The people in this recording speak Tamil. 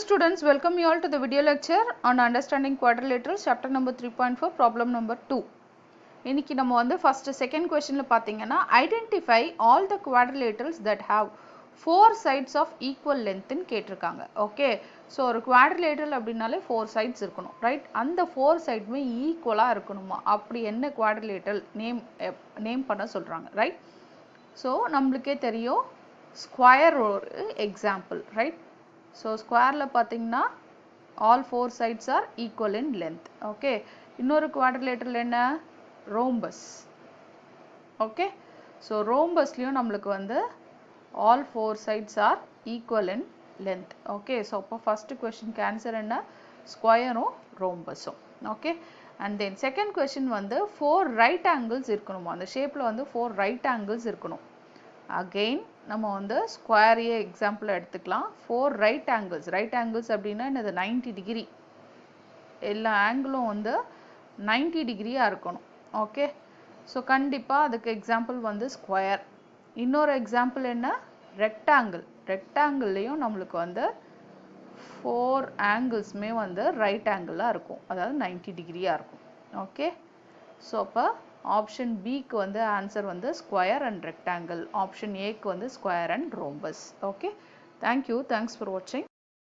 Students, welcome you all to the video lecture on understanding quadrilaterals, chapter number 3.4, problem number 2. இன்னைக்கு நம்ம வந்து first second questionல பாத்தீங்கன்னா identify all the quadrilaterals that have 4 sides of equal length ன்னு கேட்டிருக்காங்க. ஓகே, ஸோ ஒரு quadrilateral அப்படின்னாலே 4 sides இருக்கணும், ரைட்? அந்த 4 sideமே ஈக்குவலாக இருக்கணுமா? அப்படி என்ன quadrilateral நேம் பண்ண சொல்றாங்க, ரைட்? ஸோ நம்மளுக்கே தெரியும் ஸ்கொயர் ஒரு எக்ஸாம்பிள், ரைட்? ஸோ ஸ்கொயரில் பார்த்தீங்கன்னா all 4 sides are equal in length. Okay, இன்னொரு quadrilateral என்ன? ரோம்பஸ். ஓகே, ஸோ ரோம்பஸ்லேயும் நம்மளுக்கு வந்து all 4 sides are equal in length. Okay, so அப்போ ஃபர்ஸ்ட் கொஸ்டினுக்கு ஆன்சர் என்ன? ஸ்கொயரும் ரோம்பஸும். Okay, and then second question வந்து 4 ரைட் ஆங்கிள்ஸ் இருக்கணுமா? அந்த ஷேப்பில் வந்து 4 ரைட் ஆங்கிள்ஸ் இருக்கணும். அகெயின் நம்ம வந்து ஸ்கொயரையே எக்ஸாம்பிள் எடுத்துக்கலாம். 4 ரைட் ஆங்கிள்ஸ் அப்படின்னா என்னது? 90 டிகிரி. எல்லா ஆங்கிளும் வந்து 90 டிகிரியாக இருக்கணும். ஓகே, ஸோ கண்டிப்பாக அதுக்கு எக்ஸாம்பிள் வந்து ஸ்கொயர். இன்னொரு எக்ஸாம்பிள் என்ன? ரெக்டாங்கிள்லேயும் நம்மளுக்கு வந்து 4 ஆங்கிள்ஸுமே வந்து ரைட் ஆங்கிளாக இருக்கும், அதாவது 90 டிகிரியாக இருக்கும். ஓகே, ஸோ அப்போ ஆப்ஷன் பிக்கு வந்து ஆன்சர் வந்து ஸ்கொயர் அண்ட் ரெக்டாங்கிள், ஆப்ஷன் ஏக்கு வந்து square and rhombus. Okay, thank you, thanks for வாட்சிங்.